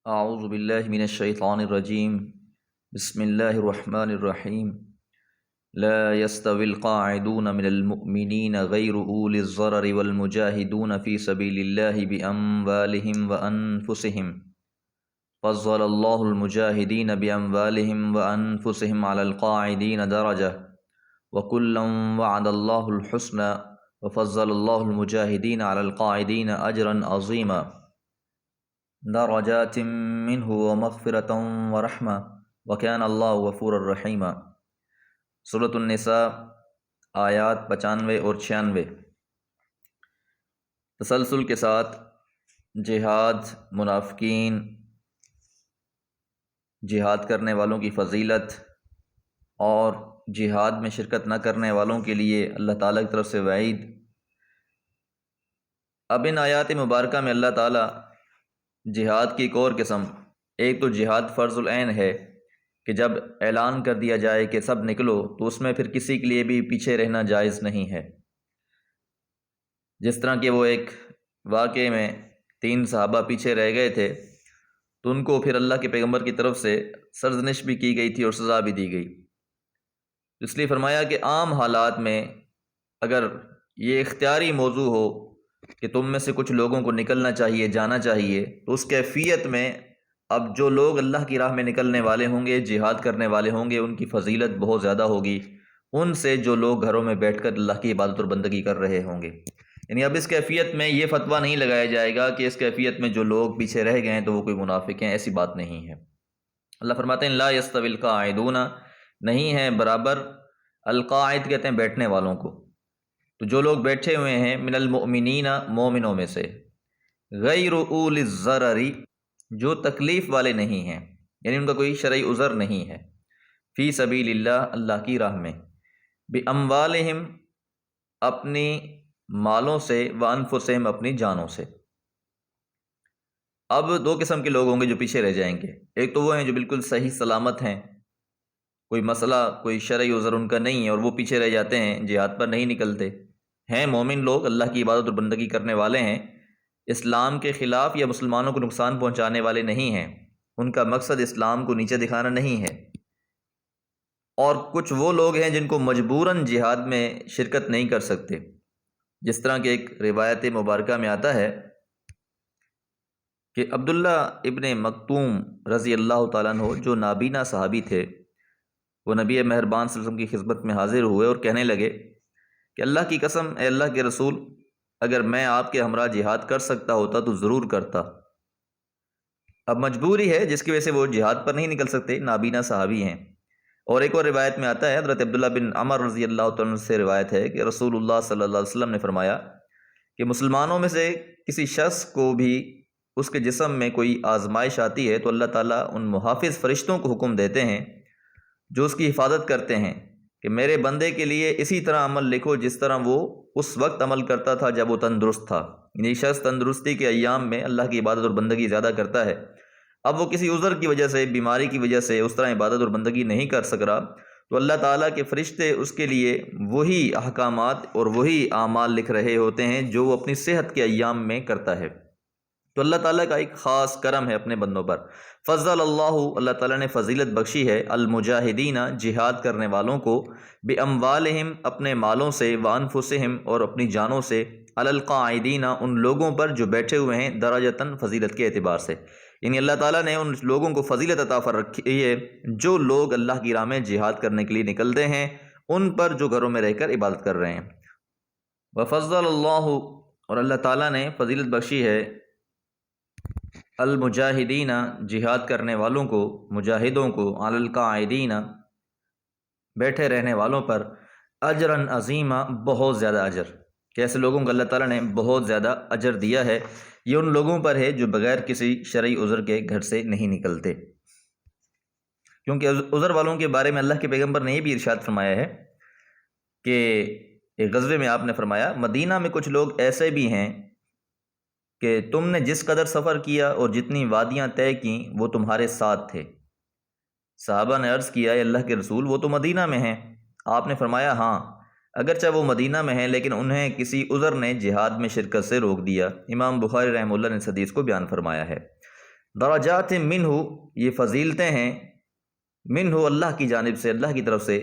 اعوذ باللہ من الشیطان الرجیم بسم اللہ الرحمن الرحیم لا يستوي القاعدون من المؤمنین غیر اولی الضرر والمجاہدون فی سبیل اللہ باموالہم وانفسہم فضل اللہ المجاہدین باموالہم وانفسہم علی القاعدین درجہ وکلا وعد اللہ الحسنى وفضل اللہ المجاہدین علی القاعدین اجرا عظیما درجات منہ ومغفرۃ ورحمہ وکان اللہ غفورا رحیما۔ سورۃ النساء آیات 95 اور 96 تسلسل کے ساتھ جہاد، منافقین، جہاد کرنے والوں کی فضیلت اور جہاد میں شرکت نہ کرنے والوں کے لیے اللہ تعالیٰ کی طرف سے وعید۔ اب ان آیات مبارکہ میں اللہ تعالیٰ جہاد کی ایک اور قسم، ایک تو جہاد فرض العین ہے کہ جب اعلان کر دیا جائے کہ سب نکلو تو اس میں پھر کسی کے لیے بھی پیچھے رہنا جائز نہیں ہے، جس طرح کہ وہ ایک واقعے میں 3 صحابہ پیچھے رہ گئے تھے تو ان کو پھر اللہ کے پیغمبر کی طرف سے سرزنش بھی کی گئی تھی اور سزا بھی دی گئی۔ اس لیے فرمایا کہ عام حالات میں اگر یہ اختیاری موضوع ہو کہ تم میں سے کچھ لوگوں کو نکلنا چاہیے، جانا چاہیے، تو اس کیفیت میں اب جو لوگ اللہ کی راہ میں نکلنے والے ہوں گے، جہاد کرنے والے ہوں گے، ان کی فضیلت بہت زیادہ ہوگی ان سے جو لوگ گھروں میں بیٹھ کر اللہ کی عبادت اور بندگی کر رہے ہوں گے۔ یعنی اب اس کیفیت میں یہ فتویٰ نہیں لگایا جائے گا کہ اس کیفیت میں جو لوگ پیچھے رہ گئے ہیں تو وہ کوئی منافق ہیں، ایسی بات نہیں ہے۔ اللہ فرماتے ہیں لا یستوی القاعدون، نہیں ہے برابر، القاعد کہتے ہیں بیٹھنے والوں کو، تو جو لوگ بیٹھے ہوئے ہیں، من المؤمنین، مومنوں میں سے، غیر اولی الضرر، جو تکلیف والے نہیں ہیں، یعنی ان کا کوئی شرعی عذر نہیں ہے، فی سبیل اللہ، اللہ کی راہ میں، باموالہم، اپنی مالوں سے، وانفسہم، اپنی جانوں سے۔ اب 2 قسم کے لوگ ہوں گے جو پیچھے رہ جائیں گے، ایک تو وہ ہیں جو بالکل صحیح سلامت ہیں، کوئی مسئلہ، کوئی شرعی عذر ان کا نہیں ہے اور وہ پیچھے رہ جاتے ہیں، جہاد پر نہیں نکلتے ہیں، مومن لوگ اللہ کی عبادت اور بندگی کرنے والے ہیں، اسلام کے خلاف یا مسلمانوں کو نقصان پہنچانے والے نہیں ہیں، ان کا مقصد اسلام کو نیچے دکھانا نہیں ہے۔ اور کچھ وہ لوگ ہیں جن کو مجبوراً جہاد میں شرکت نہیں کر سکتے، جس طرح کہ ایک روایت مبارکہ میں آتا ہے کہ عبداللہ ابن مکتوم رضی اللہ تعالیٰ عنہ، جو نابینا صحابی تھے، وہ نبی مہربان صلی اللہ علیہ وسلم کی خدمت میں حاضر ہوئے اور کہنے لگے کہ اللہ کی قسم، اے اللہ کے رسول، اگر میں آپ کے ہمراہ جہاد کر سکتا ہوتا تو ضرور کرتا۔ اب مجبوری ہے جس کی وجہ سے وہ جہاد پر نہیں نکل سکتے، نابینا صحابی ہیں۔ اور ایک اور روایت میں آتا ہے، حضرت عبداللہ بن عمر رضی اللہ تعالیٰ عنہ سے روایت ہے کہ رسول اللہ صلی اللہ علیہ وسلم نے فرمایا کہ مسلمانوں میں سے کسی شخص کو بھی اس کے جسم میں کوئی آزمائش آتی ہے تو اللہ تعالیٰ ان محافظ فرشتوں کو حکم دیتے ہیں جو اس کی حفاظت کرتے ہیں کہ میرے بندے کے لیے اسی طرح عمل لکھو جس طرح وہ اس وقت عمل کرتا تھا جب وہ تندرست تھا۔ یعنی شخص تندرستی کے ایام میں اللہ کی عبادت اور بندگی زیادہ کرتا ہے، اب وہ کسی عذر کی وجہ سے، بیماری کی وجہ سے اس طرح عبادت اور بندگی نہیں کر سک رہا، تو اللہ تعالیٰ کے فرشتے اس کے لیے وہی احکامات اور وہی اعمال لکھ رہے ہوتے ہیں جو وہ اپنی صحت کے ایام میں کرتا ہے۔ تو اللہ تعالیٰ کا ایک خاص کرم ہے اپنے بندوں پر۔ فضل اللہ، اللہ تعالیٰ نے فضیلت بخشی ہے، المجاہدین، جہاد کرنے والوں کو، باموالہم، اپنے مالوں سے، وانفسہم، اور اپنی جانوں سے، علی القاعدین، ان لوگوں پر جو بیٹھے ہوئے ہیں، درجتاً، فضیلت کے اعتبار سے۔ یعنی اللہ تعالیٰ نے ان لوگوں کو فضیلت عطا فر رکھی ہے جو لوگ اللہ کی راہ میں جہاد کرنے کے لیے نکلتے ہیں، ان پر جو گھروں میں رہ کر عبادت کر رہے ہیں۔ وفضل اللہ، اور اللہ تعالیٰ نے فضیلت بخشی ہے، المجاہدین، جہاد کرنے والوں کو، مجاہدوں کو، علی القاعدین، بیٹھے رہنے والوں پر، اجراً عظیما، بہت زیادہ اجر، کہ ایسے لوگوں کو اللہ تعالیٰ نے بہت زیادہ اجر دیا ہے۔ یہ ان لوگوں پر ہے جو بغیر کسی شرعی عذر کے گھر سے نہیں نکلتے، کیونکہ عذر والوں کے بارے میں اللہ کے پیغمبر نے یہ بھی ارشاد فرمایا ہے کہ ایک غزوے میں آپ نے فرمایا، مدینہ میں کچھ لوگ ایسے بھی ہیں کہ تم نے جس قدر سفر کیا اور جتنی وادیاں طے کیں وہ تمہارے ساتھ تھے۔ صحابہ نے عرض کیا، اے اللہ کے رسول، وہ تو مدینہ میں ہیں۔ آپ نے فرمایا، ہاں، اگرچہ وہ مدینہ میں ہیں لیکن انہیں کسی عذر نے جہاد میں شرکت سے روک دیا۔ امام بخاری رحمہ اللہ نے اس حدیث کو بیان فرمایا ہے۔ درجات منہ، یہ فضیلتیں ہیں، منہ اللہ کی جانب سے، اللہ کی طرف سے،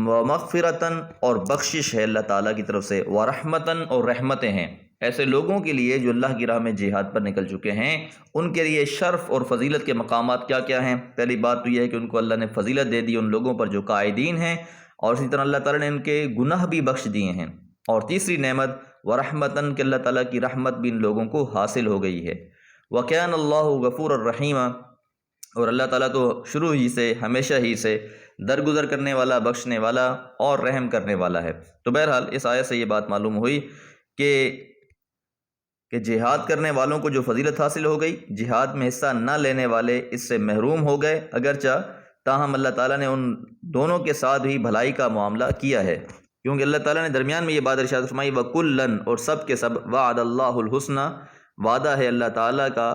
ومغفرتاً اور بخشش ہے اللہ تعالیٰ کی طرف سے، ورحمتاً اور رحمتیں ہیں ایسے لوگوں کے لیے جو اللہ کی راہ میں جہاد پر نکل چکے ہیں۔ ان کے لیے شرف اور فضیلت کے مقامات کیا کیا ہیں؟ پہلی بات تو یہ ہے کہ ان کو اللہ نے فضیلت دے دی ان لوگوں پر جو قائدین ہیں، اور اسی طرح اللہ تعالیٰ نے ان کے گناہ بھی بخش دیے ہیں۔ اور تیسری نعمت ورحمتاً کہ اللہ تعالیٰ کی رحمت بھی ان لوگوں کو حاصل ہو گئی ہے۔ وَكَانَ اللَّهُ غَفُورًا رَحِيمًا، اور اللہ تعالیٰ تو شروع ہی سے، ہمیشہ ہی سے درگزر کرنے والا، بخشنے والا اور رحم کرنے والا ہے۔ تو بہرحال اس آیت سے یہ بات معلوم ہوئی کہ جہاد کرنے والوں کو جو فضیلت حاصل ہو گئی، جہاد میں حصہ نہ لینے والے اس سے محروم ہو گئے، اگرچہ تاہم اللہ تعالیٰ نے ان دونوں کے ساتھ بھی بھلائی کا معاملہ کیا ہے، کیونکہ اللہ تعالیٰ نے درمیان میں یہ بات ارشاد فرمائی وَكُلًّا، اور سب کے سب، وَعَدَ اللَّهُ الْحُسْنَى، وعدہ ہے اللہ تعالیٰ کا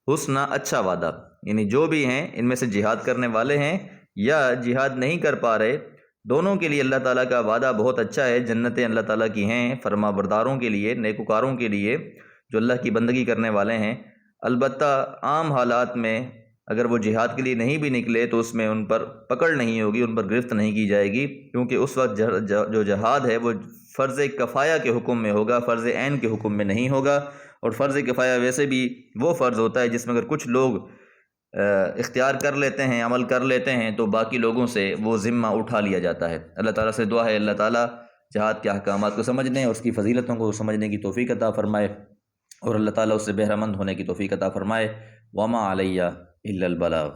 حسنہ، اچھا وعدہ، یعنی جو بھی ہیں ان میں سے جہاد کرنے والے ہیں یا جہاد نہیں کر پا رہے، دونوں کے لیے اللہ تعالیٰ کا وعدہ بہت اچھا ہے، جنتیں اللہ تعالیٰ کی ہیں فرما برداروں کے لیے، نیکوکاروں کے لیے جو اللہ کی بندگی کرنے والے ہیں۔ البتہ عام حالات میں اگر وہ جہاد کے لیے نہیں بھی نکلے تو اس میں ان پر پکڑ نہیں ہوگی، ان پر گرفت نہیں کی جائے گی، کیونکہ اس وقت جو جہاد ہے وہ فرض کفایہ کے حکم میں ہوگا، فرض عین کے حکم میں نہیں ہوگا، اور فرض کفایہ ویسے بھی وہ فرض ہوتا ہے جس میں اگر کچھ لوگ اختیار کر لیتے ہیں، عمل کر لیتے ہیں تو باقی لوگوں سے وہ ذمہ اٹھا لیا جاتا ہے۔ اللہ تعالیٰ سے دعا ہے اللہ تعالیٰ جہاد کے احکامات کو سمجھنے اور اس کی فضیلتوں کو سمجھنے کی توفیق عطا فرمائے، اور اللہ تعالیٰ اس سے بہرہ مند ہونے کی توفیق عطا فرمائے۔ وما علیہ الا البلاغ۔